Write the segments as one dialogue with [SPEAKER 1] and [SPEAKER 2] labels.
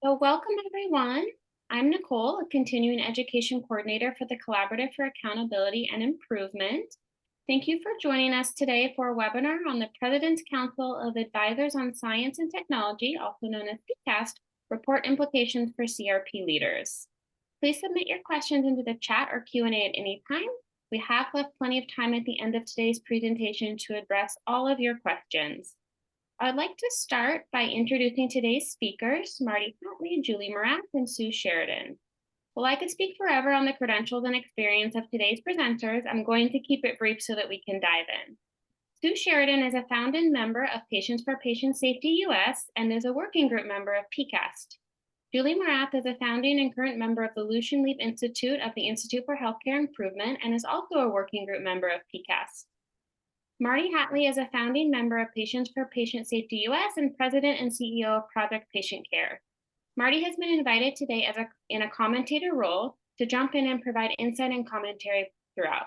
[SPEAKER 1] So welcome everyone. I'm Nicole, a continuing education coordinator for the Collaborative for Accountability and Improvement. Thank you for joining us today for a webinar on the President's Council of Advisors on Science and Technology, also known as PCAST, report implications for CRP leaders. Please submit your questions into the chat or Q&A at any time. We have left plenty of time at the end of today's presentation to address all of your questions. I'd like to start by introducing today's speakers, Marty Huntley, Julie Morath, and Sue Sheridan. While I could speak forever on the credentials and experience of today's presenters, I'm going to keep it brief so that we can dive in. Sue Sheridan is a founding member of Patients for Patient Safety US and is a working group member of PCAST. Julie Morath is a founding and current member of the Lucian Leaf Institute of the Institute for Healthcare Improvement and is also a working group member of PCAST. Marty Hatley is a founding member of Patients for Patient Safety US and president and CEO of Project Patient Care. Marty has been invited today in a commentator role to jump in and provide insight and commentary throughout.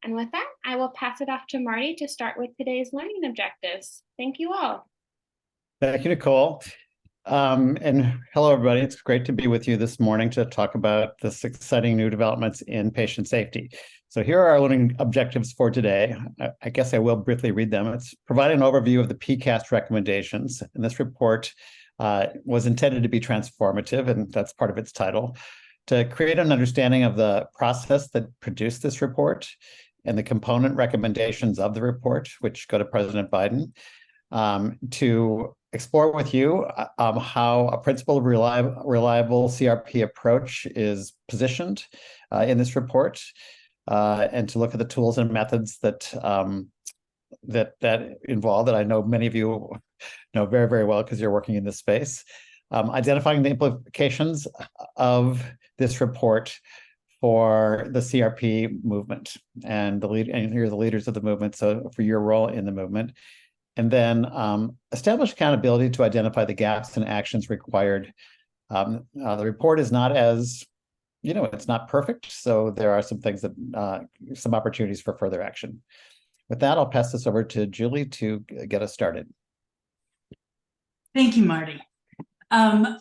[SPEAKER 1] And with that, I will pass it off to Marty to start with today's learning objectives. Thank you all.
[SPEAKER 2] Thank you, Nicole. And hello, everybody. It's great to be with you this morning to talk about this exciting new developments in patient safety. So here are our learning objectives for today. I guess I will briefly read them. It's provide an overview of the PCAST recommendations. And this report was intended to be transformative, and that's part of its title, to create an understanding of the process that produced this report and the component recommendations of the report, which go to President Biden, to explore with you how a principle of reliable CRP approach is positioned in this report, and to look at the tools and methods that involve, that I know many of you know very, very well because you're working in this space. Identifying the implications of this report for the CRP movement and you're the leaders of the movement, so for your role in the movement. And then establish accountability to identify the gaps and actions required. The report is not it's not perfect, so there are some things that, some opportunities for further action. With that, I'll pass this over to Julie to get us started.
[SPEAKER 3] Thank you, Marty. I'd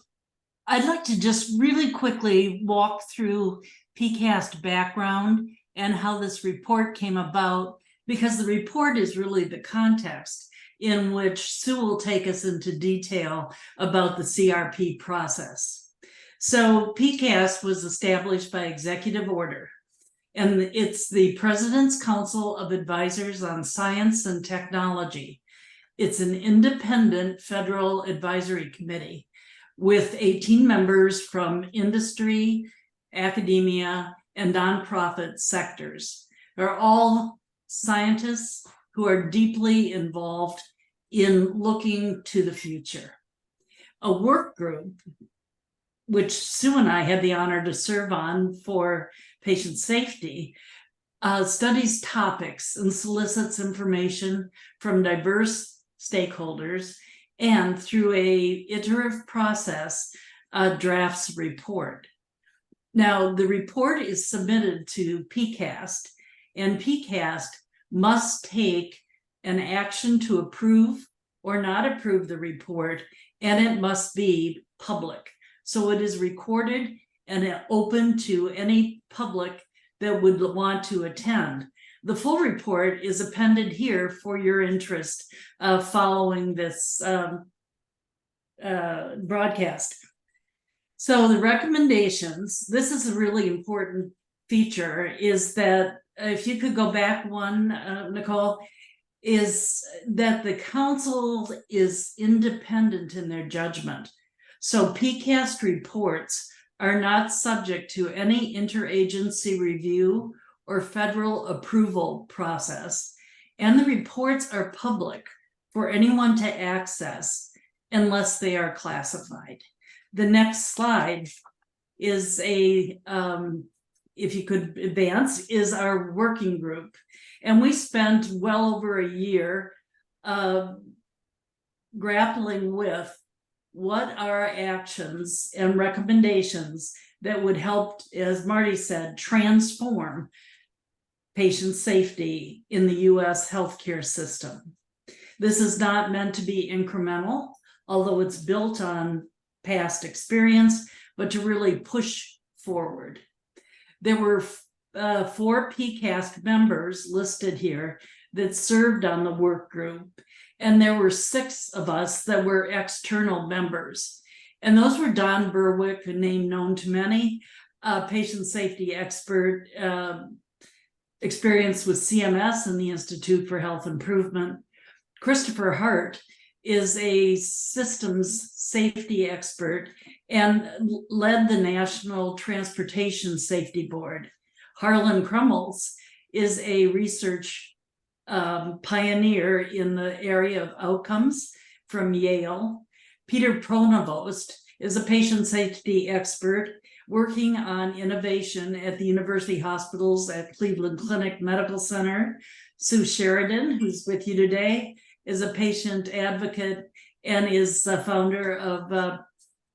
[SPEAKER 3] like to just really quickly walk through PCAST background and how this report came about, because the report is really the context in which Sue will take us into detail about the CRP process. So PCAST was established by executive order, and it's the President's Council of Advisors on Science and Technology. It's an independent federal advisory committee with 18 members from industry, academia, and nonprofit sectors. They're all scientists who are deeply involved in looking to the future. A work group, which Sue and I had the honor to serve on for patient safety, studies topics and solicits information from diverse stakeholders, and through a iterative process, drafts report. Now, the report is submitted to PCAST, and PCAST must take an action to approve or not approve the report, and it must be public. So it is recorded and open to any public that would want to attend. The full report is appended here for your interest following this broadcast. So the recommendations, this is a really important feature, is that if you could go back one, Nicole, is that the council is independent in their judgment. So PCAST reports are not subject to any interagency review or federal approval process, and the reports are public for anyone to access unless they are classified. The next slide is if you could advance, is our working group. And we spent well over a year grappling with what are actions and recommendations that would help, as Marty said, transform patient safety in the US healthcare system. This is not meant to be incremental, although it's built on past experience, but to really push forward. There were 4 PCAST members listed here that served on the work group, and there were 6 of us that were external members. And those were Don Berwick, a name known to many, patient safety expert, experience with CMS and the Institute for Health Improvement. Christopher Hart is a systems safety expert and led the National Transportation Safety Board. Harlan Crummels is a research pioneer in the area of outcomes from Yale. Peter Pronovost is a patient safety expert working on innovation at the University Hospitals at Cleveland Clinic Medical Center. Sue Sheridan, who's with you today, is a patient advocate and is the founder of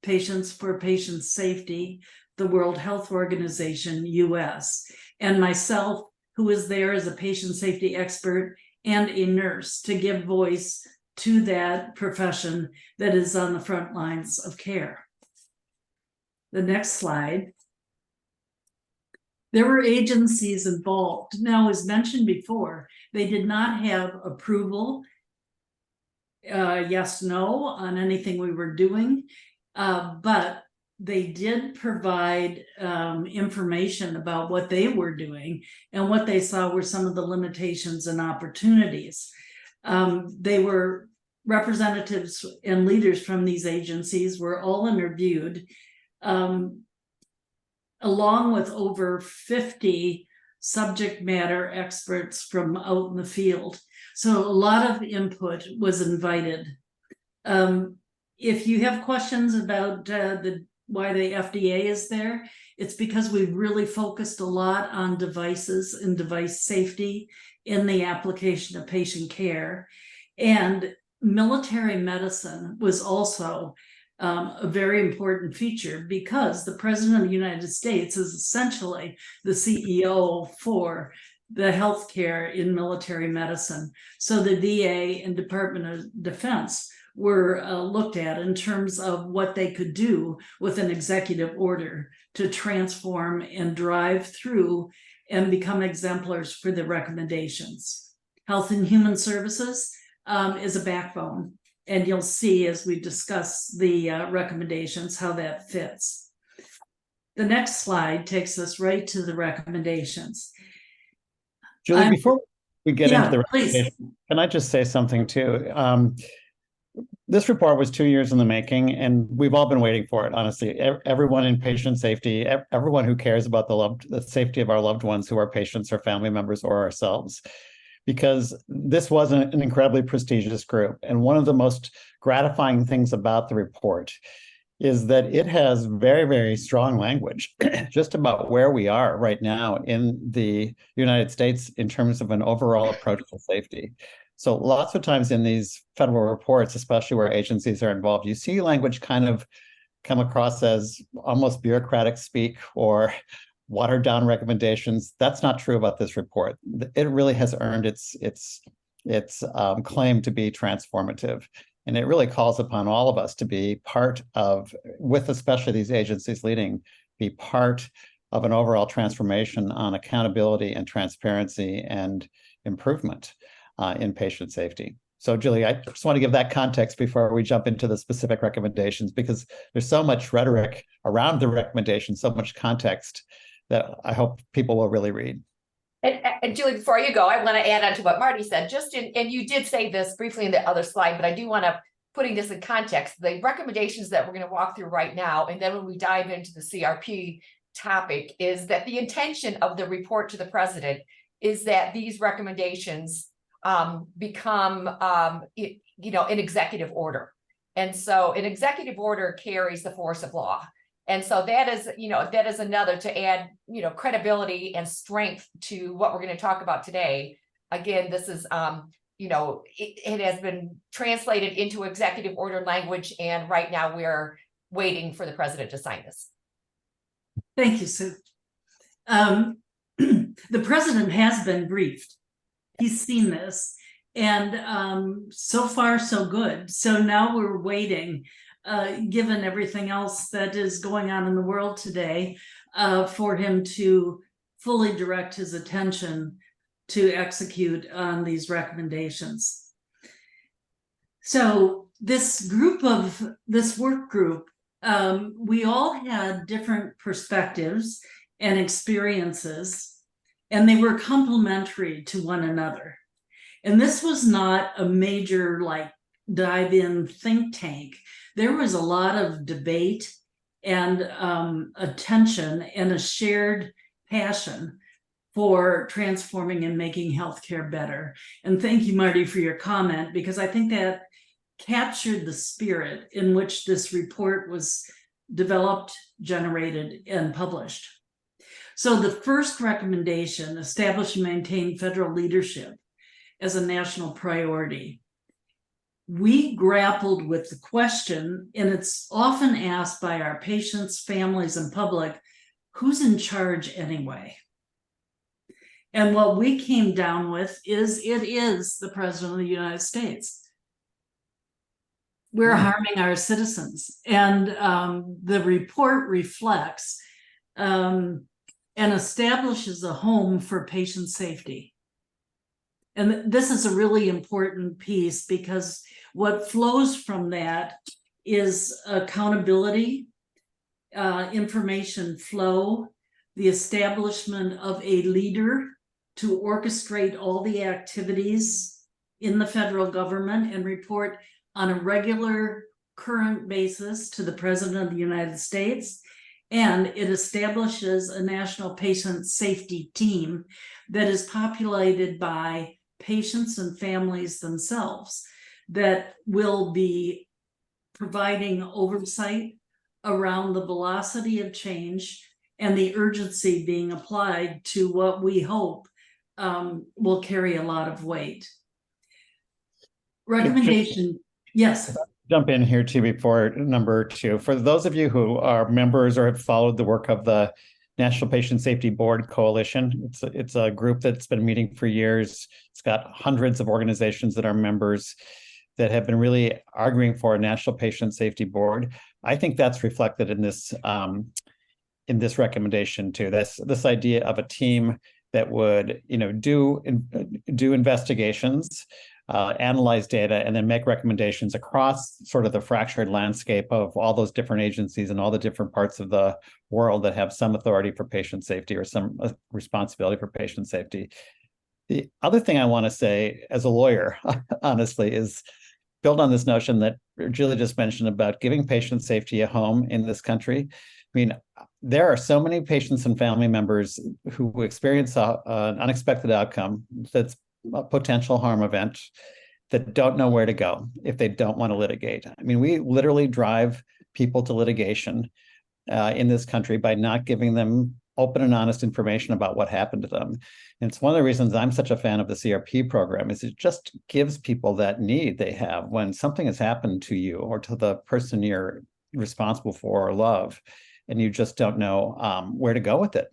[SPEAKER 3] Patients for Patient Safety, the World Health Organization, US. And myself, who is there as a patient safety expert and a nurse to give voice to that profession that is on the front lines of care. The next slide. There were agencies involved. Now, as mentioned before, they did not have approval, yes, no, on anything we were doing, but they did provide information about what they were doing and what they saw were some of the limitations and opportunities. They were representatives and leaders from these agencies were all interviewed, along with over 50 subject matter experts from out in the field. So a lot of input was invited. If you have questions about why the FDA is there, it's because we really focused a lot on devices and device safety in the application of patient care. And military medicine was also a very important feature because the President of the United States is essentially the CEO for the healthcare in military medicine. So the VA and Department of Defense were looked at in terms of what they could do with an executive order to transform and drive through and become exemplars for the recommendations. Health and Human Services is a backbone, and you'll see as we discuss the recommendations how that fits. The next slide takes us right to the recommendations.
[SPEAKER 2] Julie, before we get into the
[SPEAKER 3] please.
[SPEAKER 2] recommendation, can I just say something too? This report was 2 years in the making, and we've all been waiting for it, honestly. Everyone in patient safety, everyone who cares about the safety of our loved ones who are patients or family members or ourselves, because this was an incredibly prestigious group. And one of the most gratifying things about the report is that it has very, very strong language just about where we are right now in the United States in terms of an overall approach to safety. So lots of times in these federal reports, especially where agencies are involved, you see language kind of come across as almost bureaucratic speak or watered down recommendations. That's not true about this report. It really has earned its claim to be transformative. And it really calls upon all of us to be part of, with especially these agencies leading, be part of an overall transformation on accountability and transparency and improvement in patient safety. So Julie, I just want to give that context before we jump into the specific recommendations, because there's so much rhetoric around the recommendations, so much context that I hope people will really read.
[SPEAKER 4] And Julie, before you go, I want to add on to what Marty said, and you did say this briefly in the other slide, but I do want to putting this in context, the recommendations that we're going to walk through right now, and then when we dive into the CRP topic, is that the intention of the report to the president is that these recommendations become, an executive order. And so an executive order carries the force of law. And so that is another to add, credibility and strength to what we're going to talk about today. Again, this is, it has been translated into executive order language, and right now we're waiting for the president to sign this.
[SPEAKER 3] Thank you, Sue. The president has been briefed. He's seen this, and so far so good. So now we're waiting given everything else that is going on in the world today, for him to fully direct his attention to execute on these recommendations. So this work group, we all had different perspectives and experiences, and they were complementary to one another. And this was not a major like dive in think tank. There was a lot of debate and attention and a shared passion for transforming and making healthcare better. And thank you, Marty, for your comment, because I think that captured the spirit in which this report was developed, generated, and published. So the first recommendation, establish and maintain federal leadership as a national priority. We grappled with the question, and it's often asked by our patients, families, and public, who's in charge anyway? And what we came down with is it is the President of the United States. We're harming our citizens. And the report reflects and establishes a home for patient safety. And this is a really important piece, because what flows from that is accountability, information flow, the establishment of a leader to orchestrate all the activities in the federal government and report on a regular current basis to the President of the United States. And it establishes a national patient safety team that is populated by patients and families themselves that will be providing oversight around the velocity of change and the urgency being applied to what we hope will carry a lot of weight. Recommendation, yes.
[SPEAKER 2] Jump in here too before number 2. For those of you who are members or have followed the work of the National Patient Safety Board Coalition, it's a group that's been meeting for years. It's got hundreds of organizations that are members that have been really arguing for a National Patient Safety Board. I think that's reflected in this recommendation too. This idea of a team that would, do investigations, analyze data, and then make recommendations across sort of the fractured landscape of all those different agencies and all the different parts of the world that have some authority for patient safety or some responsibility for patient safety. The other thing I want to say as a lawyer, honestly, is build on this notion that Julie just mentioned about giving patient safety a home in this country. I mean, there are so many patients and family members who experience an unexpected outcome that's a potential harm event that don't know where to go if they don't want to litigate. I mean, we literally drive people to litigation in this country by not giving them open and honest information about what happened to them. And it's one of the reasons I'm such a fan of the CRP program, is it just gives people that need they have when something has happened to you or to the person you're responsible for or love, and you just don't know where to go with it.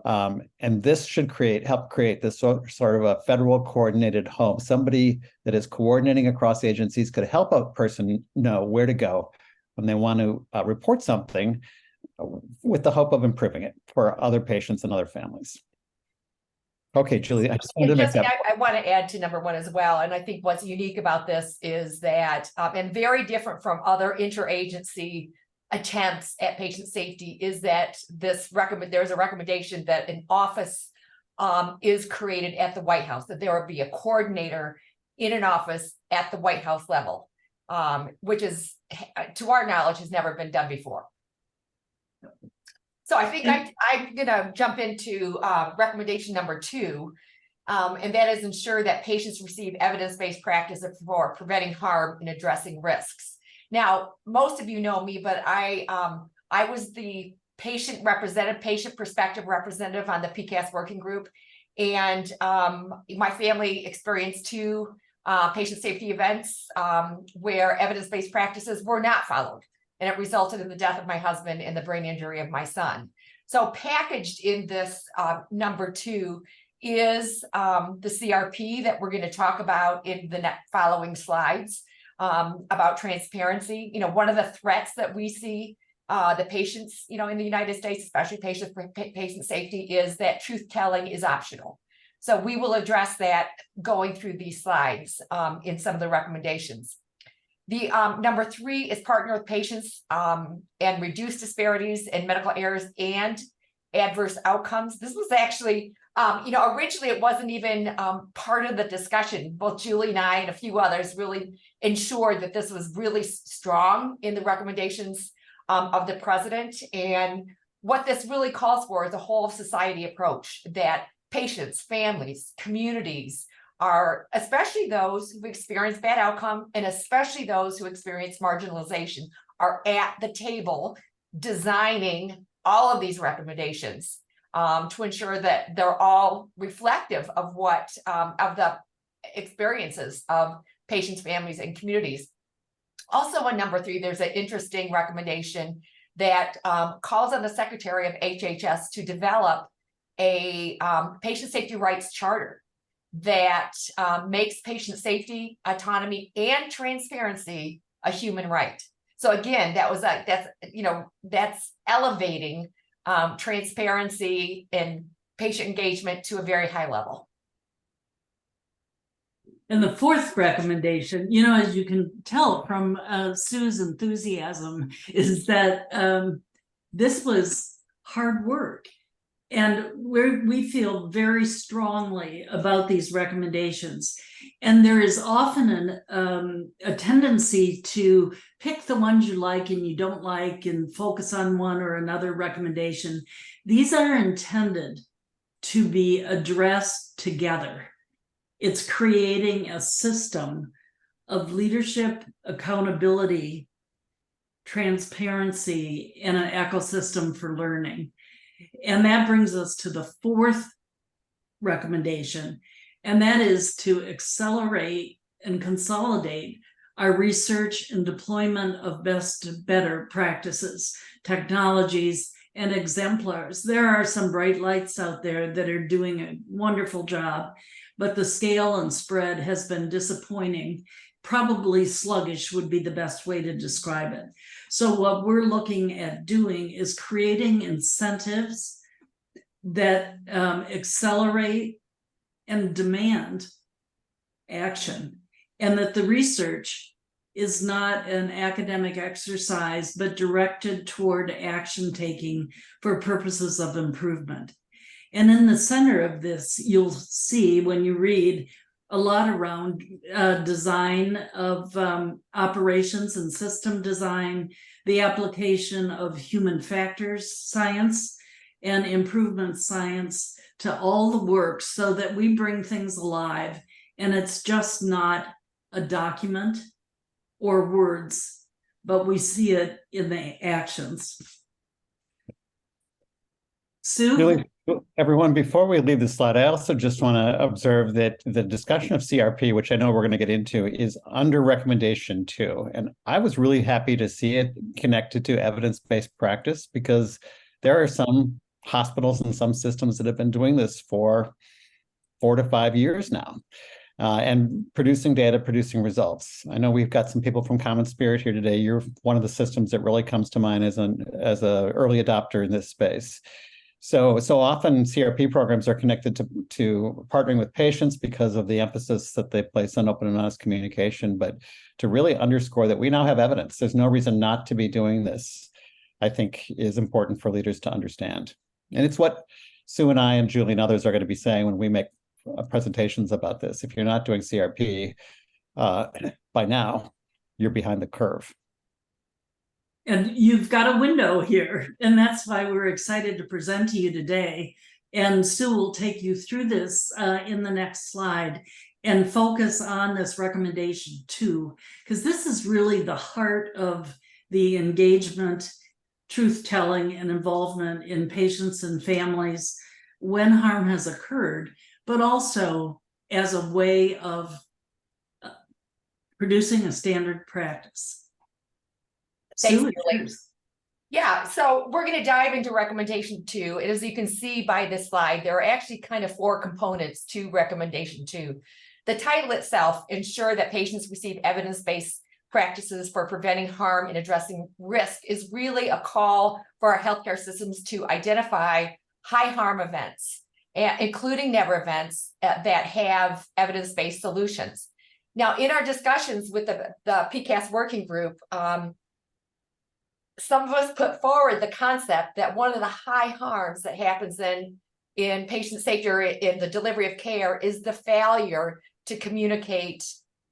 [SPEAKER 2] And this should help create this sort of a federal coordinated home. Somebody that is coordinating across agencies could help a person know where to go when they want to report something, with the hope of improving it for other patients and other families. Okay, Julie, I just wanted to make that.
[SPEAKER 4] I want to add to number 1 as well. And I think what's unique about this is that, and very different from other interagency attempts at patient safety, is that there's a recommendation that an office is created at the White House, that there would be a coordinator in an office at the White House level, which is, to our knowledge, has never been done before. So I think I'm gonna jump into recommendation number 2, and that is ensure that patients receive evidence-based practice for preventing harm and addressing risks. Now, most of you know me, but I was the patient perspective representative on the PCAST working group. And my family experienced 2 patient safety events where evidence-based practices were not followed. And it resulted in the death of my husband and the brain injury of my son. So packaged in this number 2 is the CRP that we're going to talk about in the following slides. about transparency. One of the threats that we see the patients, in the United States, especially patients for patient safety, is that truth telling is optional. So we will address that going through these slides in some of the recommendations. The number 3 is partner with patients and reduce disparities in medical errors and adverse outcomes. This was actually, originally it wasn't even part of the discussion. Both Julie and I and a few others really ensured that this was really strong in the recommendations of the president. And what this really calls for is a whole of society approach that patients, families, communities are, especially those who've experienced bad outcome and especially those who experience marginalization, are at the table designing all of these recommendations to ensure that they're all reflective of what of the experiences of patients, families, and communities. Also on number 3, there's an interesting recommendation that calls on the Secretary of HHS to develop a patient safety rights charter that makes patient safety, autonomy, and transparency a human right. So again, that's elevating transparency and patient engagement to a very high level.
[SPEAKER 3] And the 4th recommendation, as you can tell from Sue's enthusiasm, is that this was hard work. And we feel very strongly about these recommendations. And there is often a tendency to pick the ones you like and you don't like and focus on one or another recommendation. These are intended to be addressed together. It's creating a system of leadership, accountability, transparency, and an ecosystem for learning. And that brings us to the 4th recommendation, and that is to accelerate and consolidate our research and deployment of best better practices, technologies, and exemplars. There are some bright lights out there that are doing a wonderful job, but the scale and spread has been disappointing. Probably sluggish would be the best way to describe it. So what we're looking at doing is creating incentives that accelerate and demand action, and that the research is not an academic exercise, but directed toward action taking for purposes of improvement. And in the center of this, you'll see when you read a lot around design of operations and system design, the application of human factors science and improvement science to all the work so that we bring things alive. And it's just not a document or words, but we see it in the actions. Sue?
[SPEAKER 2] Really, everyone, before we leave the slide, I also just want to observe that the discussion of CRP, which I know we're going to get into, is under recommendation 2. And I was really happy to see it connected to evidence-based practice, because there are some hospitals and some systems that have been doing this for 4 to 5 years now. And producing data, producing results. I know we've got some people from Common Spirit here today. You're one of the systems that really comes to mind as an early adopter in this space. So often CRP programs are connected to partnering with patients because of the emphasis that they place on open and honest communication. But to really underscore that we now have evidence, there's no reason not to be doing this, I think is important for leaders to understand. And it's what Sue and I and Julie and others are going to be saying when we make presentations about this. If you're not doing CRP by now, you're behind the curve.
[SPEAKER 3] And you've got a window here, and that's why we're excited to present to you today. And Sue will take you through this in the next slide and focus on this recommendation 2, because this is really the heart of the engagement, truth-telling, and involvement in patients and families when harm has occurred, but also as a way of producing a standard practice.
[SPEAKER 4] Thanks,
[SPEAKER 3] Sue,
[SPEAKER 4] Julie. Yeah, so we're going to dive into recommendation 2. And as you can see by this slide, there are actually kind of 4 components to recommendation 2. The title itself, ensure that patients receive evidence-based practices for preventing harm and addressing risk is really a call for our healthcare systems to identify high harm events, including never events that have evidence-based solutions. Now, in our discussions with the PCAST working group, some of us put forward the concept that one of the high harms that happens in patient safety or in the delivery of care is the failure to communicate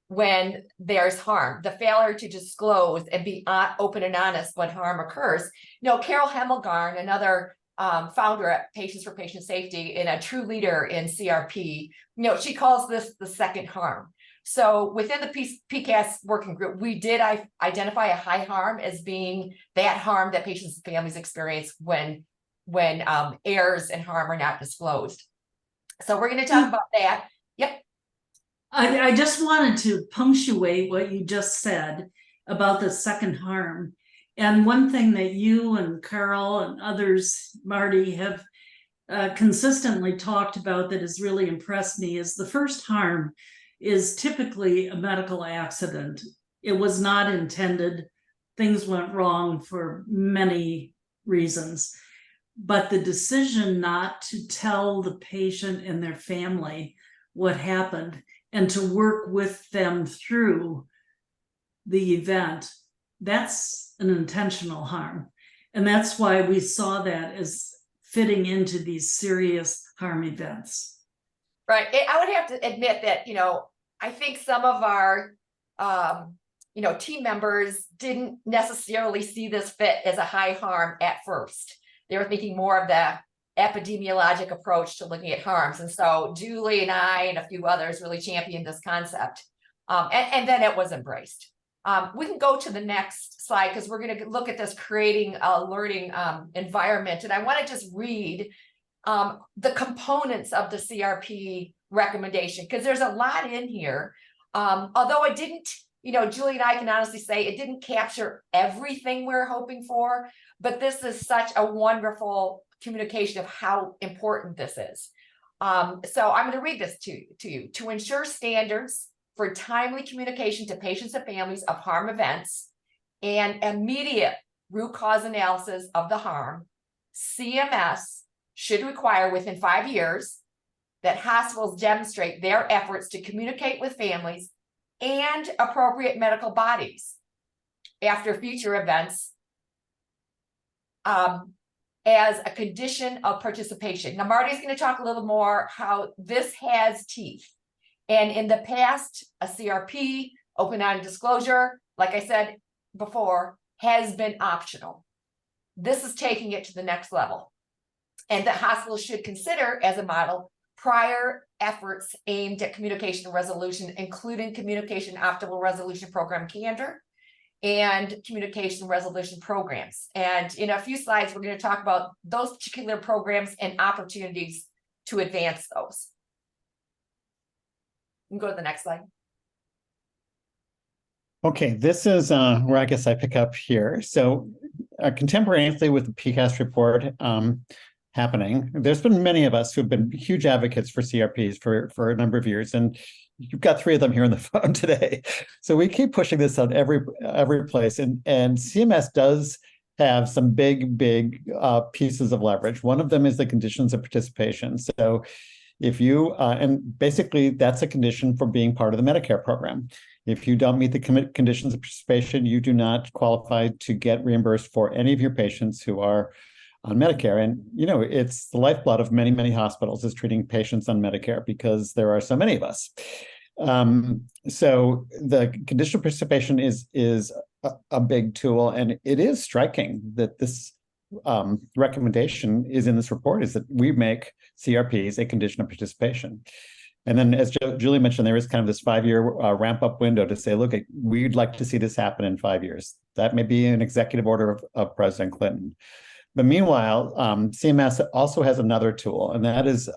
[SPEAKER 4] when there's harm, the failure to disclose and be open and honest when harm occurs. You know, Carol Hemmelgarn, another founder at Patients for Patient Safety and a true leader in CRP, you know, she calls this the second harm. So within the PCAST working group, we did identify a high harm as being that harm that patients and families experience when errors and harm are not disclosed. So we're going to talk about that. Yep.
[SPEAKER 3] I just wanted to punctuate what you just said about the second harm. And one thing that you and Carol and others, Marty, have consistently talked about that has really impressed me is the first harm is typically a medical accident. It was not intended. Things went wrong for many reasons. But the decision not to tell the patient and their family what happened and to work with them through the event, that's an intentional harm. And that's why we saw that as fitting into these serious harm events.
[SPEAKER 4] Right. I would have to admit that, you know, I think some of our, you know, team members didn't necessarily see this fit as a high harm at first. They were thinking more of the epidemiologic approach to looking at harms. And so Julie and I and a few others really championed this concept. And then it was embraced. We can go to the next slide because we're going to look at this creating a learning environment. And I want to just read the components of the CRP recommendation, because there's a lot in here. Although it didn't, you know, Julie and I can honestly say it didn't capture everything we're hoping for, but this is such a wonderful communication of how important this is. So I'm going to read this to you. To ensure standards for timely communication to patients and families of harm events and immediate root cause analysis of the harm, CMS should require within 5 years that hospitals demonstrate their efforts to communicate with families and appropriate medical bodies after future events as a condition of participation. Now, Marty's going to talk a little more how this has teeth. And in the past, a CRP, open non-disclosure, like I said before, has been optional. This is taking it to the next level. And that hospitals should consider as a model prior efforts aimed at communication resolution, including communication optimal resolution program candor and communication resolution programs. And in a few slides, we're going to talk about those particular programs and opportunities to advance those. You can go to the next slide.
[SPEAKER 2] Okay, this is where I guess I pick up here. So contemporaneously with the PCAST report happening, there's been many of us who've been huge advocates for CRPs for a number of years, and you've got 3 of them here on the phone today. So we keep pushing this on every place, and CMS does have some big pieces of leverage. One of them is the conditions of participation. So if you, and basically that's a condition for being part of the Medicare program. If you don't meet the conditions of participation, you do not qualify to get reimbursed for any of your patients who are on Medicare. And, you know, it's the lifeblood of many, many hospitals is treating patients on Medicare because there are so many of us. So the conditional participation is a big tool, and it is striking that this recommendation is in this report, is that we make CRPs a condition of participation. And then, as Julie mentioned, there is kind of this 5-year ramp-up window to say, look, we'd like to see this happen in 5 years. That may be an executive order of President Clinton. But meanwhile, CMS also has another tool, and that is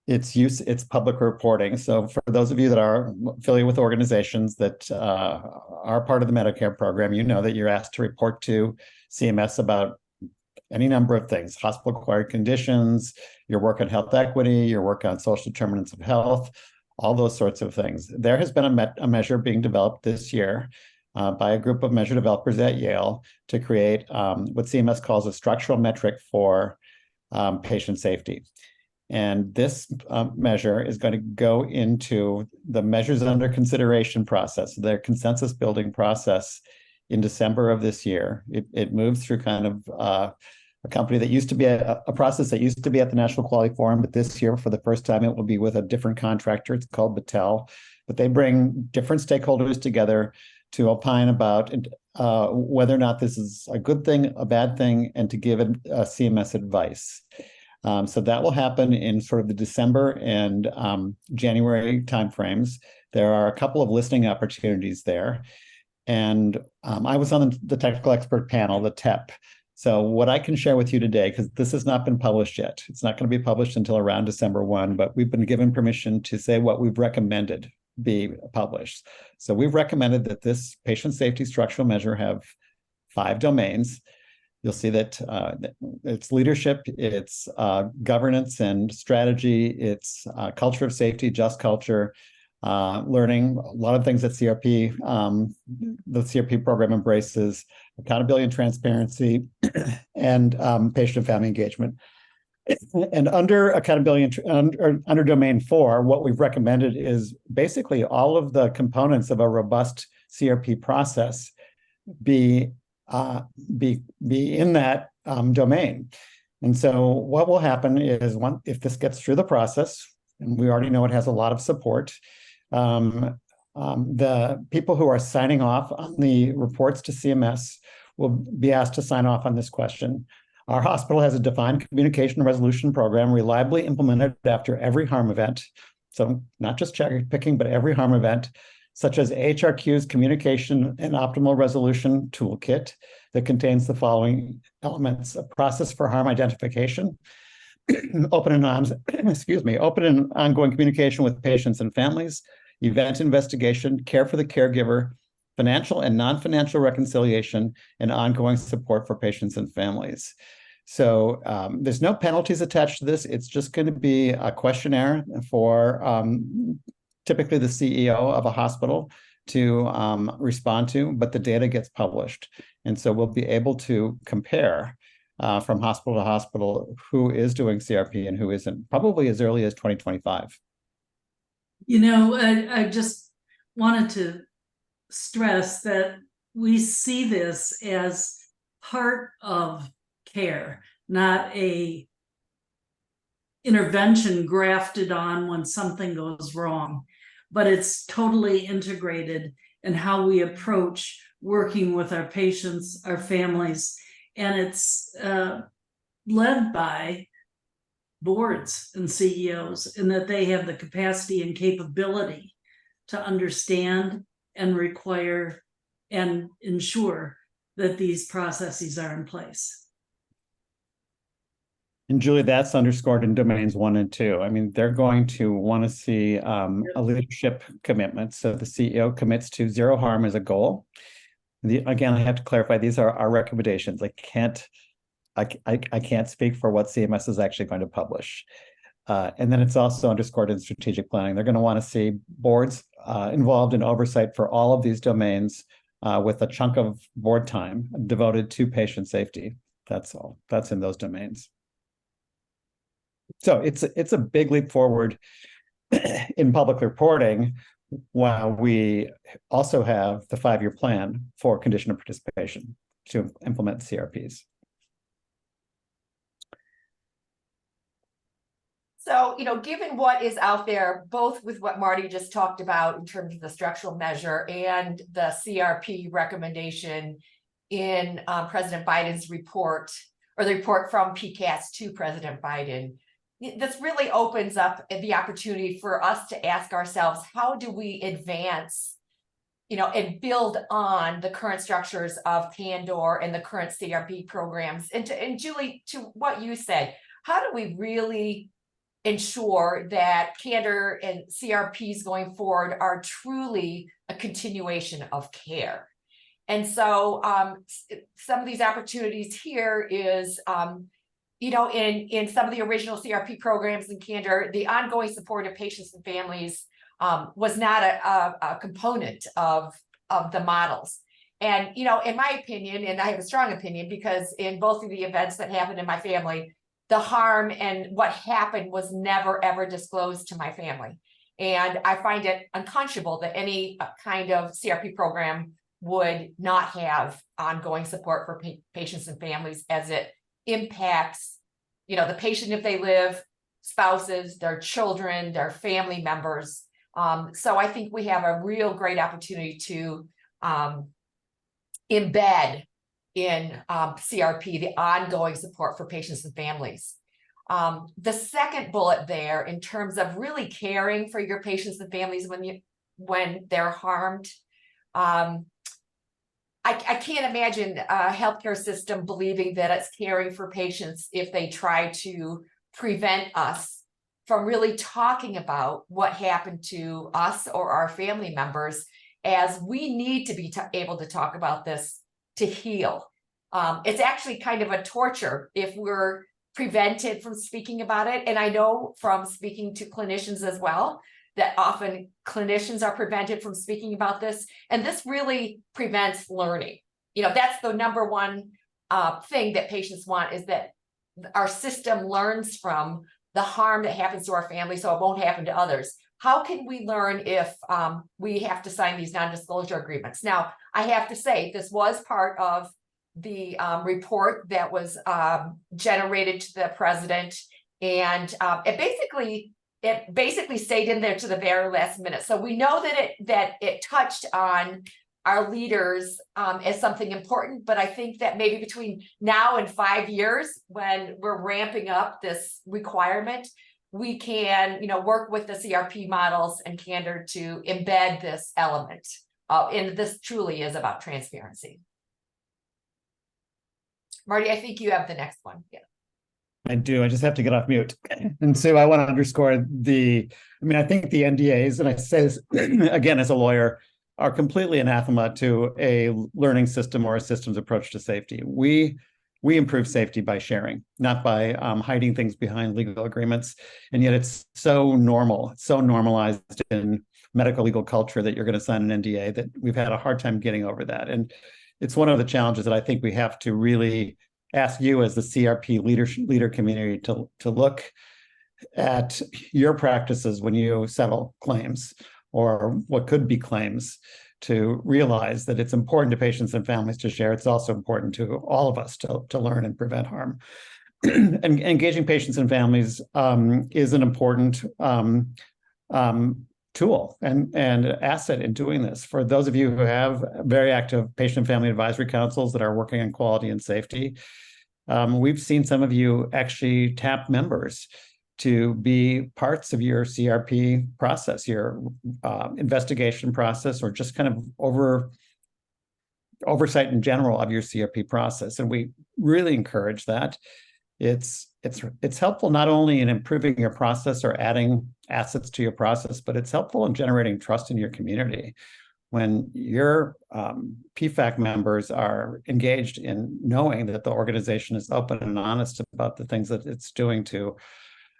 [SPEAKER 2] its public reporting. So for those of you that are affiliated with organizations that are part of the Medicare program, you know that you're asked to report to CMS about any number of things: hospital-acquired conditions, your work on health equity, your work on social determinants of health, all those sorts of things. There has been a measure being developed this year by a group of measure developers at Yale to create what CMS calls a structural metric for patient safety. And this measure is going to go into the measures under consideration process, their consensus building process in December of this year. It moves through kind of a company that used to be a process that used to be at the National Quality Forum, but this year, for the first time, it will be with a different contractor. It's called Battelle, but they bring different stakeholders together to opine about whether or not this is a good thing, a bad thing, and to give CMS advice. So that will happen in sort of the December and January timeframes. There are a couple of listening opportunities there. And I was on the technical expert panel, the TEP. So what I can share with you today, because this has not been published yet, it's not going to be published until around December 1, but we've been given permission to say what we've recommended be published. So we've recommended that this patient safety structural measure have 5 domains. You'll see that it's leadership, it's governance and strategy, it's culture of safety, just culture, learning, a lot of things that CRP, the CRP program embraces, accountability and transparency, and patient and family engagement. And under accountability and under domain 4, what we've recommended is basically all of the components of a robust CRP process be in that domain. And so what will happen is, if this gets through the process, and we already know it has a lot of support, the people who are signing off on the reports to CMS will be asked to sign off on this question. Our hospital has a defined communication resolution program reliably implemented after every harm event. So not just cherry picking, but every harm event, such as AHRQ's communication and optimal resolution toolkit that contains the following elements: a process for harm identification, open and ongoing communication with patients and families, event investigation, care for the caregiver, financial and non-financial reconciliation, and ongoing support for patients and families. So there's no penalties attached to this. It's just going to be a questionnaire for typically the CEO of a hospital to respond to, but the data gets published. And so we'll be able to compare from hospital to hospital who is doing CRP and who isn't, probably as early as 2025.
[SPEAKER 3] You know, I just wanted to stress that we see this as part of care, not a intervention grafted on when something goes wrong, but it's totally integrated in how we approach working with our patients, our families, and it's led by boards and CEOs, and that they have the capacity and capability to understand and require and ensure that these processes are in place.
[SPEAKER 2] And Julie, that's underscored in domains 1 and 2. I mean, they're going to want to see a leadership commitment. So the CEO commits to 0 harm as a goal. Again, I have to clarify, these are our recommendations. I can't speak for what CMS is actually going to publish. And then it's also underscored in strategic planning. They're going to want to see boards involved in oversight for all of these domains with a chunk of board time devoted to patient safety. That's all. That's in those domains. So it's a big leap forward in public reporting, while we also have the 5-year plan for condition of participation to implement CRPs.
[SPEAKER 4] So, you know, given what is out there, both with what Marty just talked about in terms of the structural measure and the CRP recommendation in President Biden's report, or the report from PCAST to President Biden, this really opens up the opportunity for us to ask ourselves, how do we advance, you know, and build on the current structures of Candor and the current CRP programs? And Julie, to what you said, how do we really ensure that Candor and CRPs going forward are truly a continuation of care? And so some of these opportunities here is, you know, in some of the original CRP programs in Candor, the ongoing support of patients and families was not a component of the models. And, you know, in my opinion, and I have a strong opinion, because in both of the events that happened in my family, the harm and what happened was never, ever disclosed to my family. And I find it unconscionable that any kind of CRP program would not have ongoing support for patients and families, as it impacts, you know, the patient if they live, spouses, their children, their family members. So I think we have a real great opportunity to embed in CRP the ongoing support for patients and families. The second bullet there, in terms of really caring for your patients and families when they're harmed, I can't imagine a healthcare system believing that it's caring for patients if they try to prevent us from really talking about what happened to us or our family members, as we need to be able to talk about this to heal. It's actually kind of a torture if we're prevented from speaking about it. And I know from speaking to clinicians as well, that often clinicians are prevented from speaking about this. And this really prevents learning. You know, that's the number one thing that patients want, is that our system learns from the harm that happens to our family so it won't happen to others. How can we learn if we have to sign these non-disclosure agreements? Now, I have to say, this was part of the report that was generated to the president. And it basically stayed in there to the very last minute. So we know that it touched on our leaders as something important, but I think that maybe between now and 5 years, when we're ramping up this requirement, we can, you know, work with the CRP models and candor to embed this element. And this truly is about transparency. Marty, I think you have the next one. Yeah.
[SPEAKER 2] I do. I just have to get off mute. And so I want to underscore I think the NDAs, and I say this again as a lawyer, are completely anathema to a learning system or a systems approach to safety. We improve safety by sharing, not by hiding things behind legal agreements. And yet it's so normal, so normalized in medical legal culture that you're going to sign an NDA that we've had a hard time getting over that. And it's one of the challenges that I think we have to really ask you as the CRP leader community to look at your practices when you settle claims or what could be claims, to realize that it's important to patients and families to share. It's also important to all of us to learn and prevent harm. And engaging patients and families is an important tool and asset in doing this. For those of you who have very active patient and family advisory councils that are working on quality and safety, we've seen some of you actually tap members to be parts of your CRP process, your investigation process, or just kind of oversight in general of your CRP process. And we really encourage that. It's helpful not only in improving your process or adding assets to your process, but it's helpful in generating trust in your community. When your PFAC members are engaged in knowing that the organization is open and honest about the things that it's doing to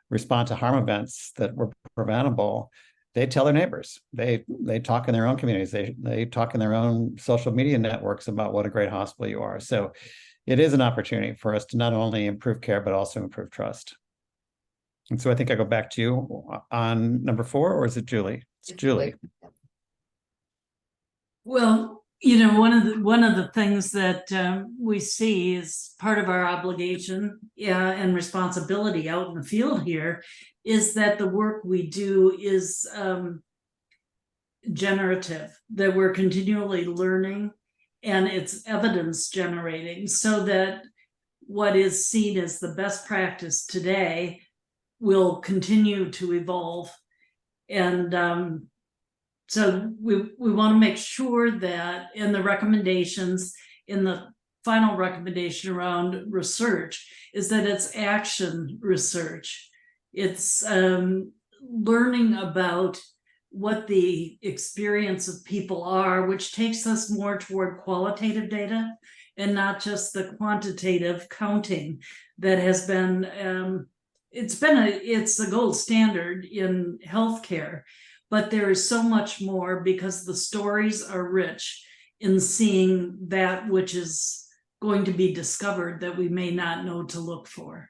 [SPEAKER 2] respond to harm events that were preventable, they tell their neighbors. They talk in their own communities. They talk in their own social media networks about what a great hospital you are. So it is an opportunity for us to not only improve care, but also improve trust. And so I think I go back to you on number 4, or is it Julie? It's Julie.
[SPEAKER 3] Well, you know, one of the things that we see is part of our obligation and responsibility out in the field here is that the work we do is generative, that we're continually learning, and it's evidence generating, so that what is seen as the best practice today will continue to evolve. And so we want to make sure that in the recommendations, in the final recommendation around research, is that it's action research. It's learning about what the experience of people are, which takes us more toward qualitative data and not just the quantitative counting that has been, it's the gold standard in healthcare. But there is so much more because the stories are rich. in seeing that which is going to be discovered that we may not know to look for.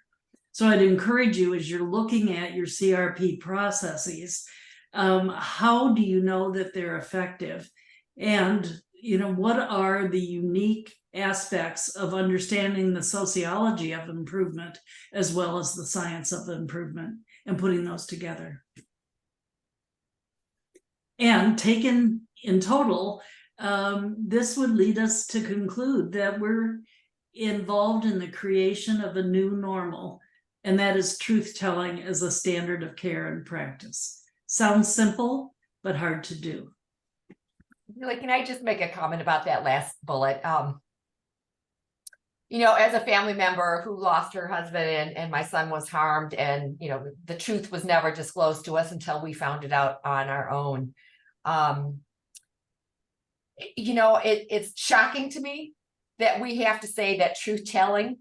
[SPEAKER 3] So I'd encourage you, as you're looking at your CRP processes, how do you know that they're effective? And, what are the unique aspects of understanding the sociology of improvement as well as the science of improvement, and putting those together? And taken in total, this would lead us to conclude that we're involved in the creation of a new normal, and that is truth-telling as a standard of care and practice. Sounds simple, but hard to do.
[SPEAKER 4] Can I just make a comment about that last bullet? As a family member who lost her husband and my son was harmed, and, the truth was never disclosed to us until we found it out on our own. It's shocking to me that we have to say that truth-telling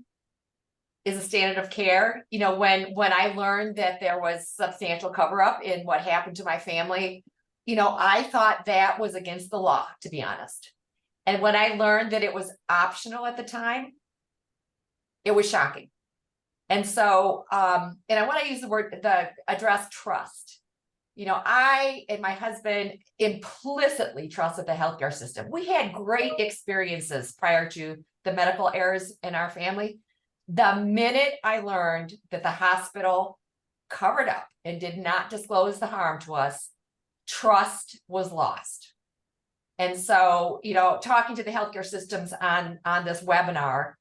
[SPEAKER 4] is a standard of care. When I learned that there was substantial cover-up in what happened to my family, I thought that was against the law, to be honest. And when I learned that it was optional at the time, it was shocking. And so, and I want to use the address trust. I and my husband implicitly trusted the healthcare system. We had great experiences prior to the medical errors in our family. The minute I learned that the hospital covered up and did not disclose the harm to us, trust was lost. And so, talking to the healthcare systems on this webinar,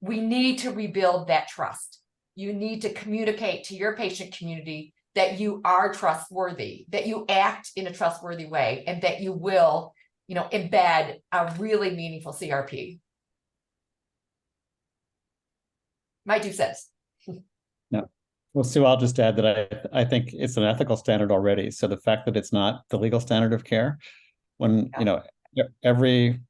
[SPEAKER 4] we need to rebuild that trust. You need to communicate to your patient community that you are trustworthy, that you act in a trustworthy way, and that you will, embed a really meaningful CRP. My 2 cents.
[SPEAKER 2] No. Well, Sue, I'll just add that I think it's an ethical standard already. So the fact that it's not the legal standard of care, when, every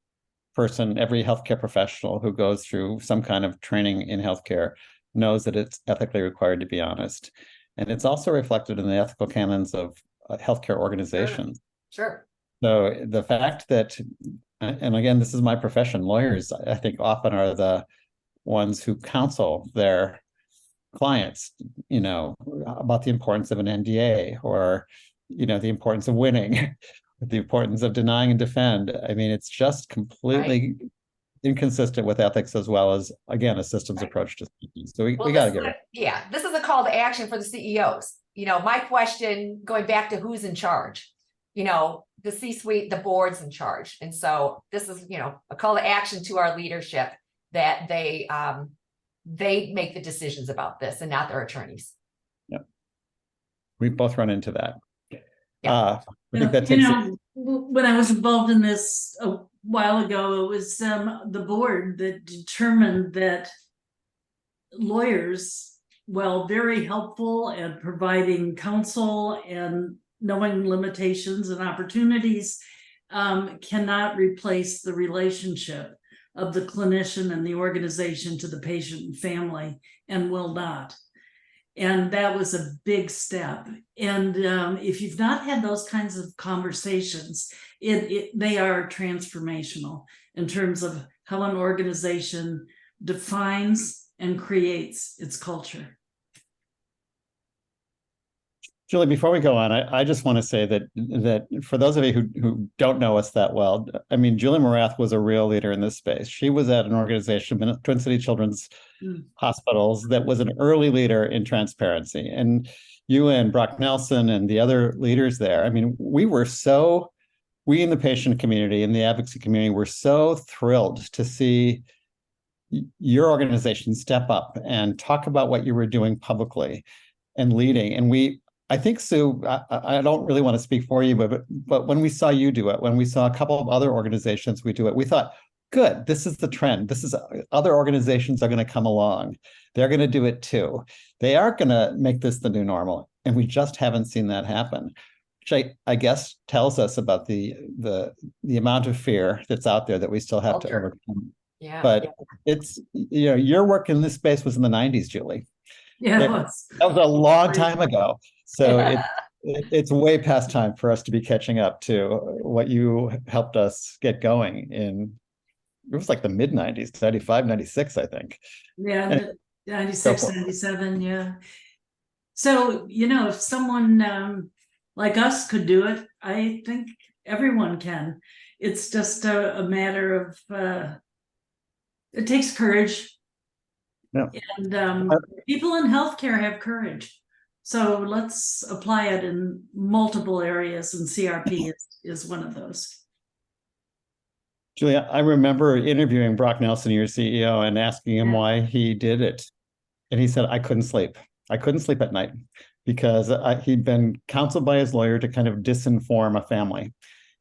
[SPEAKER 2] person, every healthcare professional who goes through some kind of training in healthcare knows that it's ethically required to be honest. And it's also reflected in the ethical canons of healthcare organizations.
[SPEAKER 4] Sure.
[SPEAKER 2] So the fact that, and again, this is my profession, lawyers, I think often are the ones who counsel their clients, about the importance of an NDA, or, the importance of winning, the importance of denying and defend. I mean, it's just completely inconsistent with ethics, as well as, again, a systems approach to speaking. So we got to get it.
[SPEAKER 4] Yeah, this is a call to action for the CEOs. My question, going back to who's in charge, the C-suite, the board's in charge. And so this is, a call to action to our leadership, that they make the decisions about this and not their attorneys.
[SPEAKER 2] Yeah. We've both run into that.
[SPEAKER 4] Yeah.
[SPEAKER 2] I think that takes
[SPEAKER 3] when I was involved in this a while ago, it was the board that determined that lawyers, while very helpful and providing counsel and knowing limitations and opportunities, cannot replace the relationship of the clinician and the organization to the patient and family, and will not. And that was a big step. And if you've not had those kinds of conversations, they are transformational in terms of how an organization defines and creates its culture.
[SPEAKER 2] Julie, before we go on, I just want to say that for those of you who don't know us that well, I mean, Julie Morath was a real leader in this space. She was at an organization, Twin City Children's Hospitals, that was an early leader in transparency. And you and Brock Nelson and the other leaders there, I mean, we in the patient community and the advocacy community were so thrilled to see your organization step up and talk about what you were doing publicly and leading. And I think, Sue, I don't really want to speak for you, but when we saw you do it, when we saw a couple of other organizations do it, we thought, good, this is the trend. Other organizations are going to come along. They're going to do it too. They are going to make this the new normal. And we just haven't seen that happen, which I guess tells us about the amount of fear that's out there that we still have to overcome.
[SPEAKER 4] Yeah.
[SPEAKER 2] But it's, your work in this space was in the 90s, Julie.
[SPEAKER 3] Yeah,
[SPEAKER 2] that was a long time ago. So it's way past time for us to be catching up to what you helped us get going in. It was like the mid 90s, 95, 96, I think.
[SPEAKER 3] Yeah,
[SPEAKER 2] And
[SPEAKER 3] 96,
[SPEAKER 2] go for it.
[SPEAKER 3] 97, yeah. So, if someone like us could do it, I think everyone can. It's just a matter of, it takes courage.
[SPEAKER 2] Yeah.
[SPEAKER 3] And people in healthcare have courage. So let's apply it in multiple areas, and CRP is one of those.
[SPEAKER 2] Julia, I remember interviewing Brock Nelson, your CEO, and asking him
[SPEAKER 3] Yeah.
[SPEAKER 2] why he did it. And he said, I couldn't sleep. I couldn't sleep at night because he'd been counseled by his lawyer to kind of disinform a family.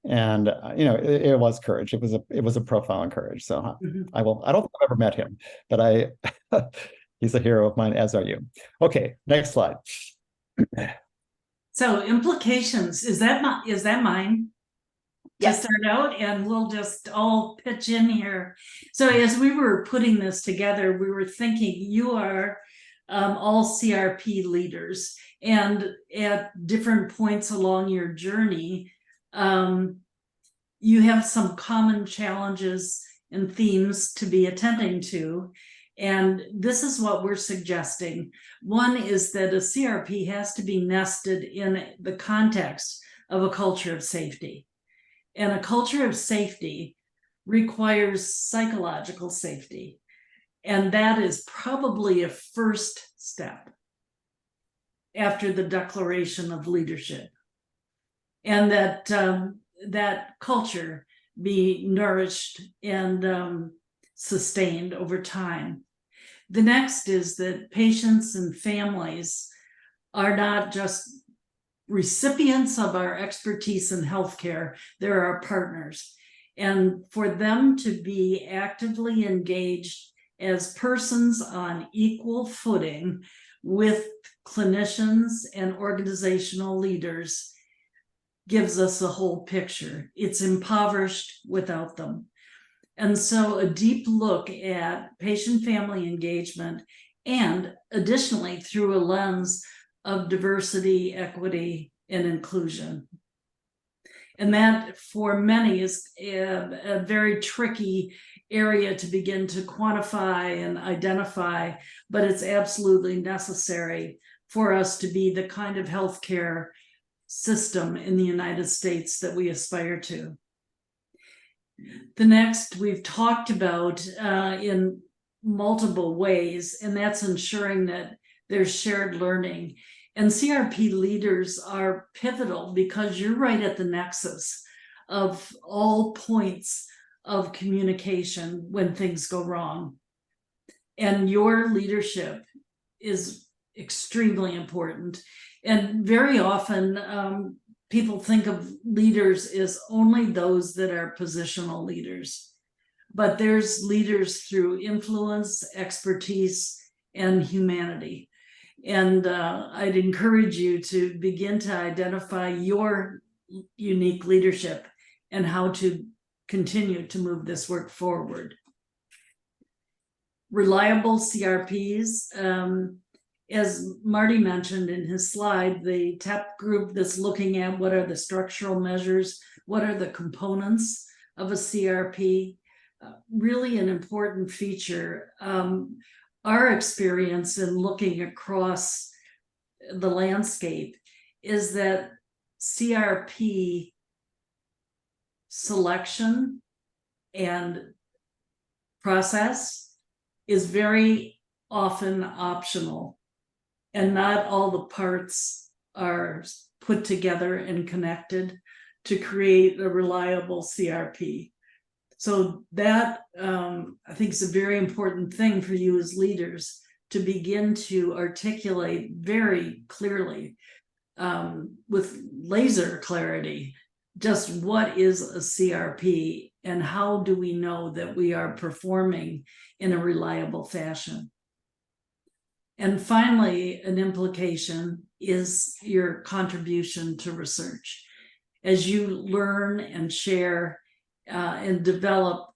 [SPEAKER 2] And it was courage. It was a profound courage. So
[SPEAKER 3] Mhm.
[SPEAKER 2] I don't think I've ever met him, but he's a hero of mine, as are you. Okay, next slide.
[SPEAKER 3] So implications, is that mine?
[SPEAKER 4] Yes.
[SPEAKER 3] To start out, and we'll just all pitch in here. So as we were putting this together, we were thinking you are all CRP leaders, and at different points along your journey, you have some common challenges and themes to be attending to. And this is what we're suggesting. One is that a CRP has to be nested in the context of a culture of safety. And a culture of safety requires psychological safety. And that is probably a first step after the declaration of leadership. And that culture be nourished and sustained over time. The next is that patients and families are not just recipients of our expertise in healthcare, they're our partners. And for them to be actively engaged as persons on equal footing with clinicians and organizational leaders gives us a whole picture. It's impoverished without them. And so a deep look at patient-family engagement, and additionally through a lens of diversity, equity, and inclusion. And that for many is a very tricky area to begin to quantify and identify, but it's absolutely necessary for us to be the kind of healthcare system in the United States that we aspire to. The next we've talked about in multiple ways, and that's ensuring that there's shared learning. And CRP leaders are pivotal because you're right at the nexus of all points of communication when things go wrong. And your leadership is extremely important. And very often, people think of leaders as only those that are positional leaders. But there's leaders through influence, expertise, and humanity. And I'd encourage you to begin to identify your unique leadership and how to continue to move this work forward. Reliable CRPs, as Marty mentioned in his slide, the TEP group that's looking at what are the structural measures, what are the components of a CRP, really an important feature. Our experience in looking across the landscape is that CRP selection and process is very often optional, and not all the parts are put together and connected to create a reliable CRP. So that, I think, is a very important thing for you as leaders to begin to articulate very clearly, with laser clarity, just what is a CRP and how do we know that we are performing in a reliable fashion. And finally, an implication is your contribution to research. As you learn and share and develop,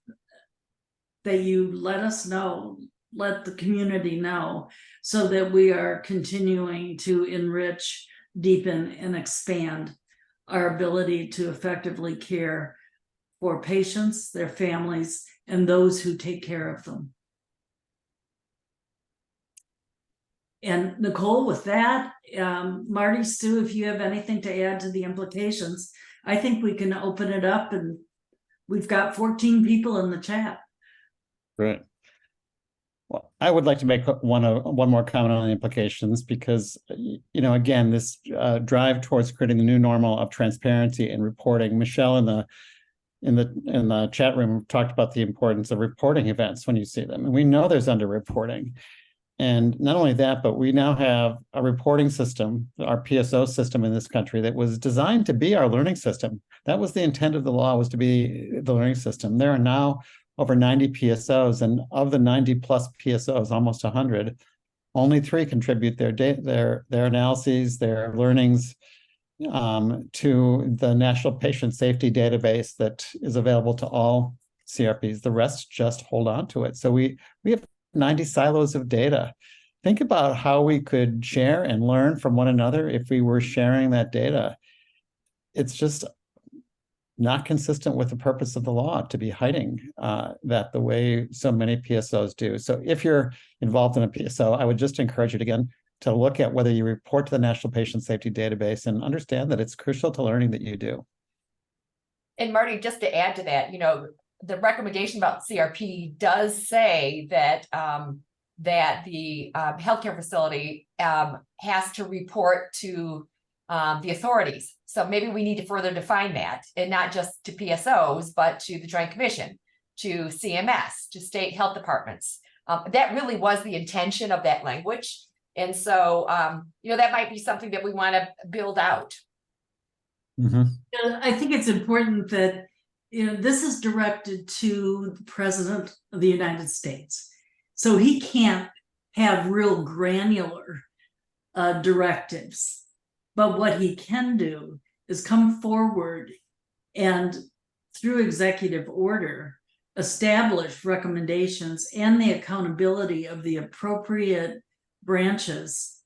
[SPEAKER 3] that you let us know, let the community know, so that we are continuing to enrich deepen, and expand our ability to effectively care for patients, their families, and those who take care of them. And Nicole, with that, Marty, Sue, if you have anything to add to the implications, I think we can open it up, and we've got 14 people in the chat.
[SPEAKER 2] Great. Well, I would like to make one more comment on the implications, because, again, this drive towards creating the new normal of transparency and reporting. Michelle in the chat room talked about the importance of reporting events when you see them, and we know there's underreporting. And not only that, but we now have a reporting system, our PSO system in this country, that was designed to be our learning system. That was the intent of the law, was to be the learning system. There are now over 90 PSOs, and of the 90 plus PSOs, almost 100, only 3 contribute their analyses, their learnings to the National Patient Safety Database that is available to all CRPs. The rest just hold on to it. So we have 90 silos of data. Think about how we could share and learn from one another if we were sharing that data. It's just not consistent with the purpose of the law to be hiding that the way so many PSOs do. So if you're involved in a PSO, I would just encourage you again to look at whether you report to the National Patient Safety Database and understand that it's crucial to learning that you do.
[SPEAKER 4] And Marty, just to add to that, the recommendation about CRP does say that that the healthcare facility has to report to the authorities. So maybe we need to further define that, and not just to PSOs, but to the Joint Commission, to CMS, to state health departments. That really was the intention of that language. And so, that might be something that we want to build out.
[SPEAKER 2] Mm-hmm.
[SPEAKER 3] I think it's important that this is directed to the President of the United States. So he can't have real granular directives. But what he can do is come forward and, through executive order, establish recommendations and the accountability of the appropriate branches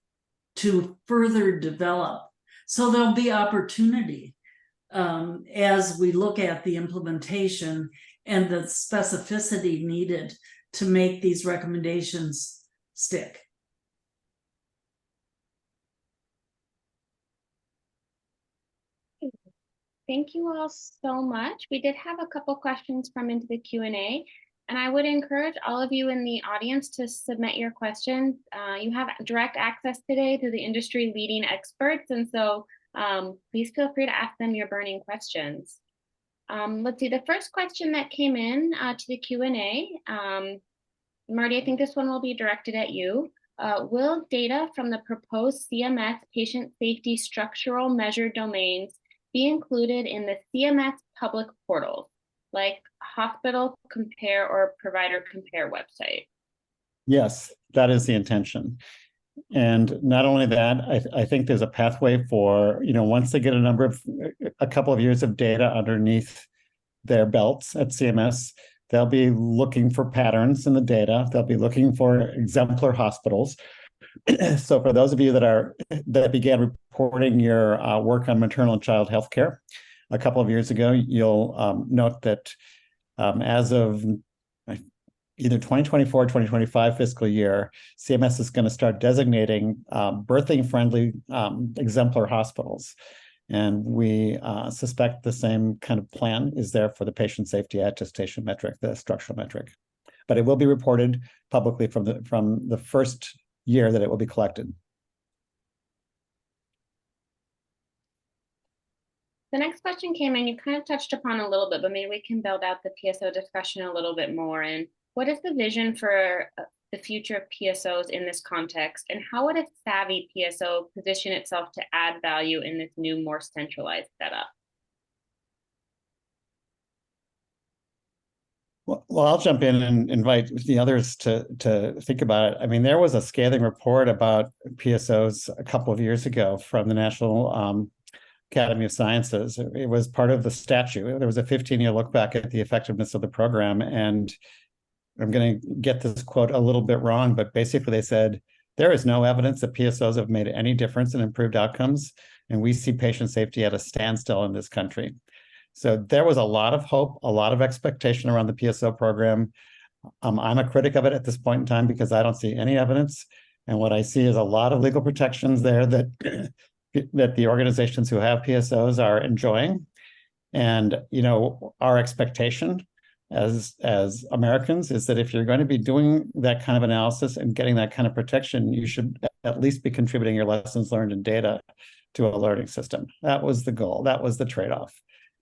[SPEAKER 3] to further develop. So there'll be opportunity as we look at the implementation and the specificity needed to make these recommendations stick.
[SPEAKER 1] Thank you all so much. We did have a couple questions from into the Q&A, and I would encourage all of you in the audience to submit your questions. You have direct access today to the industry leading experts, and so please feel free to ask them your burning questions. Let's see, the first question that came in to the Q&A, Marty, I think this one will be directed at you. Will data from the proposed CMS patient safety structural measure domains be included in the CMS public portal, like Hospital Compare or Provider Compare website?
[SPEAKER 2] Yes, that is the intention. And not only that, I think there's a pathway for, once they get a couple of years of data underneath their belts at CMS, they'll be looking for patterns in the data. They'll be looking for exemplar hospitals. So for those of you that began reporting your work on maternal and child health care a couple of years ago, you'll note that as of either 2024 or 2025 fiscal year, CMS is going to start designating birthing-friendly exemplar hospitals. And we suspect the same kind of plan is there for the patient safety attestation metric, the structural metric. But it will be reported publicly from the first year that it will be collected.
[SPEAKER 1] The next question came in, you kind of touched upon a little bit, but maybe we can build out the PSO discussion a little bit more. And what is the vision for the future of PSOs in this context? And how would a savvy PSO position itself to add value in this new, more centralized setup?
[SPEAKER 2] Well, I'll jump in and invite the others to think about it. I mean, there was a scathing report about PSOs a couple of years ago from the National Academy of Sciences. It was part of the statute. There was a 15-year look back at the effectiveness of the program. And I'm going to get this quote a little bit wrong, but basically they said There is no evidence that PSOs have made any difference in improved outcomes, and we see patient safety at a standstill in this country. So there was a lot of hope, a lot of expectation around the PSO program. I'm a critic of it at this point in time because I don't see any evidence. And what I see is a lot of legal protections there that, that the organizations who have PSOs are enjoying. And, you know, our expectation as Americans is that if you're going to be doing that kind of analysis and getting that kind of protection, you should at least be contributing your lessons learned and data to a learning system. That was the goal. That was the trade-off.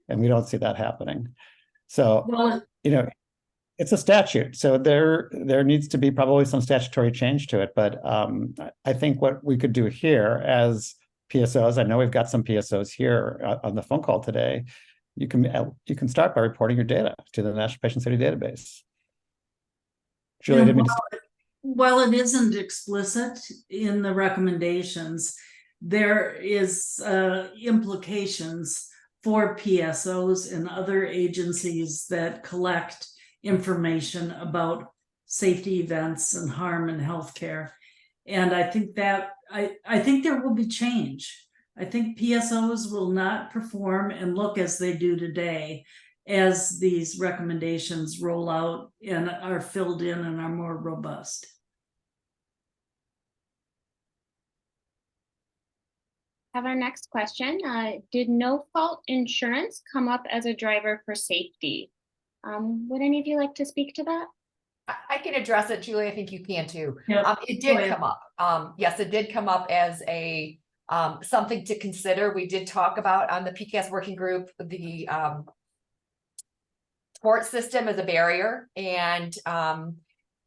[SPEAKER 2] And we don't see that happening. So,
[SPEAKER 3] Well,
[SPEAKER 2] you know, it's a statute. So there needs to be probably some statutory change to it. But I think what we could do here as PSOs, I know we've got some PSOs here on the phone call today. You can start by reporting your data to the National Patient Safety Database. Julie, I didn't mean to...
[SPEAKER 3] While it isn't explicit in the recommendations, there is implications for PSOs and other agencies that collect information about safety events and harm in healthcare. And I think that I think there will be change. I think PSOs will not perform and look as they do today as these recommendations roll out and are filled in and are more robust.
[SPEAKER 1] Have our next question. Did no-fault insurance come up as a driver for safety? Would any of you like to speak to that?
[SPEAKER 4] I can address it, Julie. I think you can too.
[SPEAKER 3] Yep.
[SPEAKER 4] It did come up. Yes, it did come up as a something to consider. We did talk about on the PCAST working group, the tort system as a barrier. And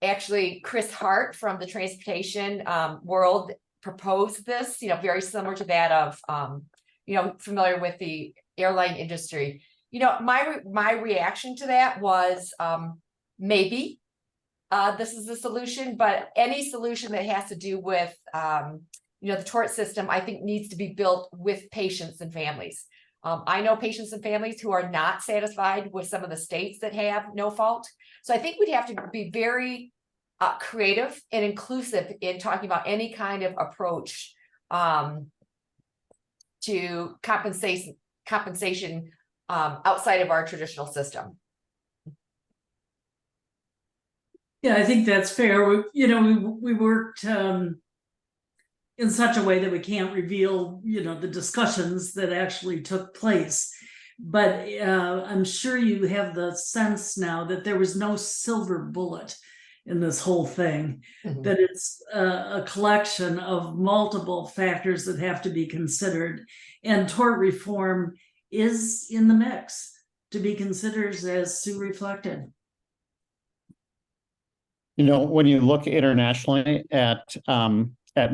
[SPEAKER 4] actually, Chris Hart from the transportation world proposed this, you know, very similar to that of, you know, familiar with the airline industry. You know, my reaction to that was maybe this is the solution, but any solution that has to do with, you know, the tort system, I think needs to be built with patients and families. I know patients and families who are not satisfied with some of the states that have no fault. So I think we'd have to be very creative and inclusive in talking about any kind of approach to compensation outside of our traditional system.
[SPEAKER 3] Yeah, I think that's fair. We worked in such a way that we can't reveal, you know, the discussions that actually took place. But I'm sure you have the sense now that there was no silver bullet in this whole thing, that it's a collection of multiple factors that have to be considered. And tort reform is in the mix to be considered, as Sue reflected.
[SPEAKER 2] You know, when you look internationally at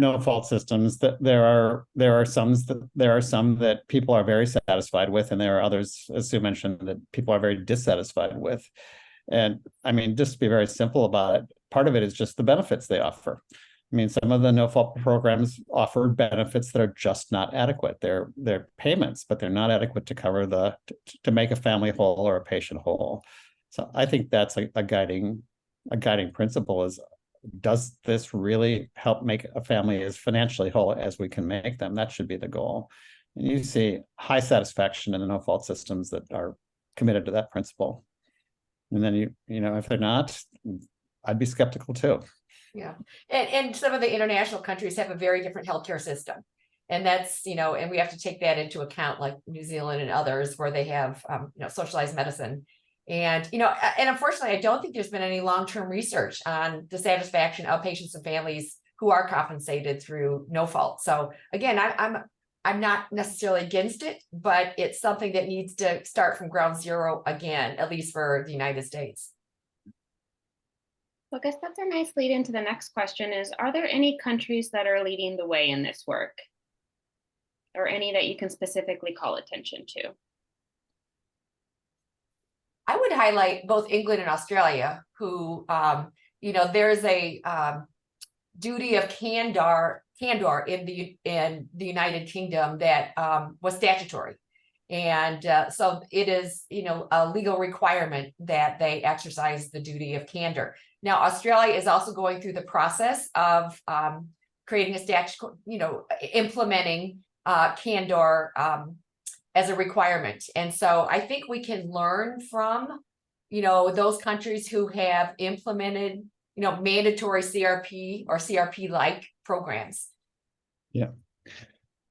[SPEAKER 2] no-fault systems, that there are some that people are very satisfied with, and there are others, as Sue mentioned, that people are very dissatisfied with. And I mean, just to be very simple about it, part of it is just the benefits they offer. I mean, some of the no-fault programs offer benefits that are just not adequate. They're payments, but they're not adequate to cover to make a family whole or a patient whole. So I think that's a guiding principle is, does this really help make a family as financially whole as we can make them? That should be the goal. And you see high satisfaction in the no-fault systems that are committed to that principle. And then you know, if they're not, I'd be skeptical too.
[SPEAKER 4] Yeah, and some of the international countries have a very different healthcare system, and that's, you know, and we have to take that into account, like New Zealand and others where they have you know, socialized medicine. And, you know, and unfortunately, I don't think there's been any long-term research on the satisfaction of patients and families who are compensated through no fault. So again, I'm not necessarily against it, but it's something that needs to start from ground zero again, at least for the United States.
[SPEAKER 1] Well, I guess that's a nice lead into the next question is, are there any countries that are leading the way in this work? Or any that you can specifically call attention to?
[SPEAKER 4] I would highlight both England and Australia, who, you know, there's a duty of candor in the United Kingdom that was statutory. And so it is, you know, a legal requirement that they exercise the duty of candor. Now, Australia is also going through the process of creating a statute, implementing candor as a requirement. And so I think we can learn from, those countries who have implemented, mandatory CRP or CRP-like programs.
[SPEAKER 2] Yeah.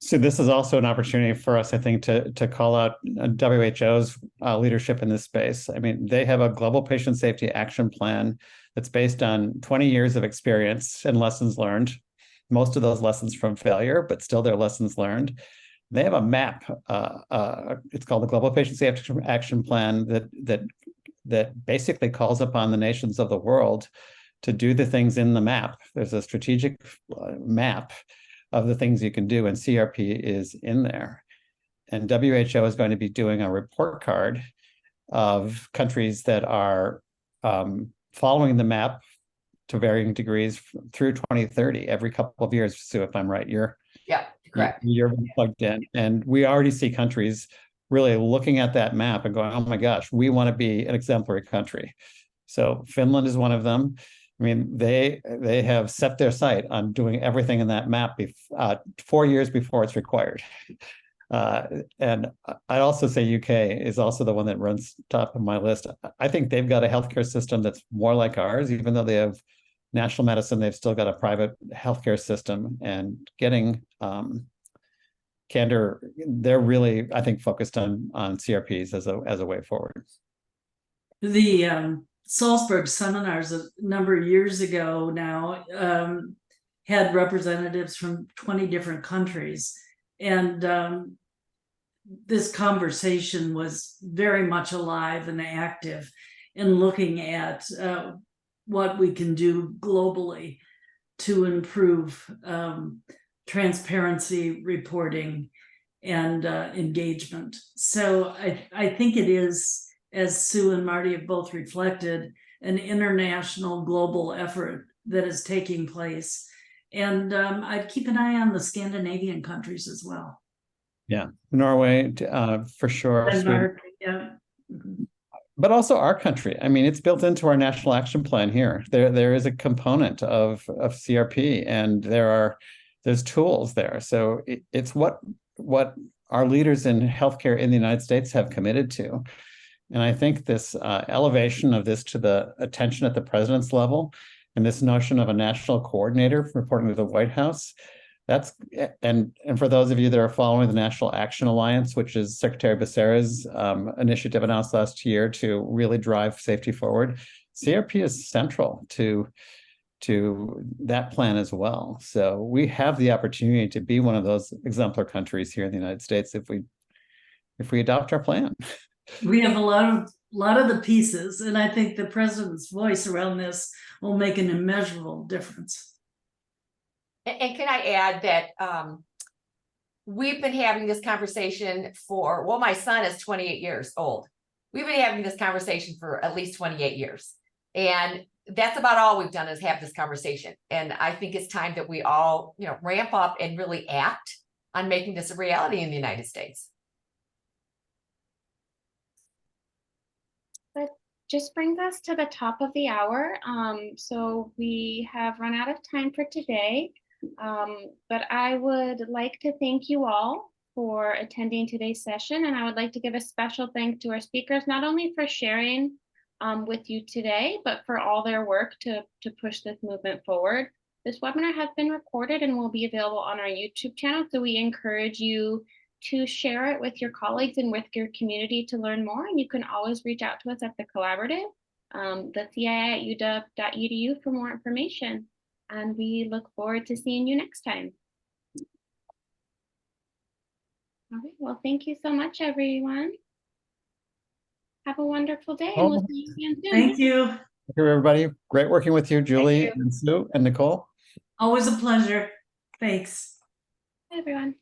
[SPEAKER 2] So this is also an opportunity for us, I think, to call out WHO's leadership in this space. I mean, they have a global patient safety action plan that's based on 20 years of experience and lessons learned. Most of those lessons from failure, but still they're lessons learned. They have a map. It's called the Global Patient Safety Action Plan that basically calls upon the nations of the world to do the things in the map. There's a strategic map of the things you can do, and CRP is in there. And WHO is going to be doing a report card of countries that are following the map to varying degrees through 2030, every couple of years. Sue, if I'm right,
[SPEAKER 4] Yeah, correct.
[SPEAKER 2] You're plugged in. And we already see countries really looking at that map and going, oh my gosh, we want to be an exemplary country. So Finland is one of them. I mean, they have set their sight on doing everything in that map 4 years before it's required. And I'd also say UK is also the one that runs top of my list. I think they've got a healthcare system that's more like ours, even though they have national medicine, they've still got a private healthcare system. And getting candor, they're really, I think, focused on CRPs as a way forward.
[SPEAKER 3] The Salzburg seminars a number of years ago now had representatives from 20 different countries. And this conversation was very much alive and active in looking at what we can do globally to improve transparency, reporting, and engagement. So I think it is, as Sue and Marty have both reflected, an international global effort that is taking place. And I'd keep an eye on the Scandinavian countries as well.
[SPEAKER 2] Yeah, Norway, for sure.
[SPEAKER 3] Denmark, yeah.
[SPEAKER 2] But also our country. I mean, it's built into our national action plan here. There is a component of CRP, and there's tools there. So it's what our leaders in healthcare in the United States have committed to. And I think this elevation of this to the attention at the president's level, and this notion of a national coordinator reporting to the White House, and for those of you that are following the National Action Alliance, which is Secretary Becerra's initiative announced last year to really drive safety forward, CRP is central to that plan as well. So we have the opportunity to be one of those exemplar countries here in the United States if we adopt our plan.
[SPEAKER 3] We have a lot of the pieces, and I think the president's voice around this will make an immeasurable difference.
[SPEAKER 4] And can I add that we've been having this conversation my son is 28 years old. We've been having this conversation for at least 28 years. And that's about all we've done is have this conversation. And I think it's time that we all, ramp up and really act on making this a reality in the United States.
[SPEAKER 1] That just brings us to the top of the hour. So we have run out of time for today. But I would like to thank you all for attending today's session, and I would like to give a special thanks to our speakers, not only for sharing with you today, but for all their work to push this movement forward. This webinar has been recorded and will be available on our YouTube channel, so we encourage you to share it with your colleagues and with your community to learn more. And you can always reach out to us at the Collaborative, the CII@uw.edu for more information. And we look forward to seeing you next time. All right, well, thank you so much, everyone. Have a wonderful day, and we'll see you again soon.
[SPEAKER 3] Thank you.
[SPEAKER 2] Thank you, everybody. Great working with you, Julie
[SPEAKER 4] you.
[SPEAKER 2] and Sue and Nicole.
[SPEAKER 3] Always a pleasure. Thanks.
[SPEAKER 1] Bye, everyone.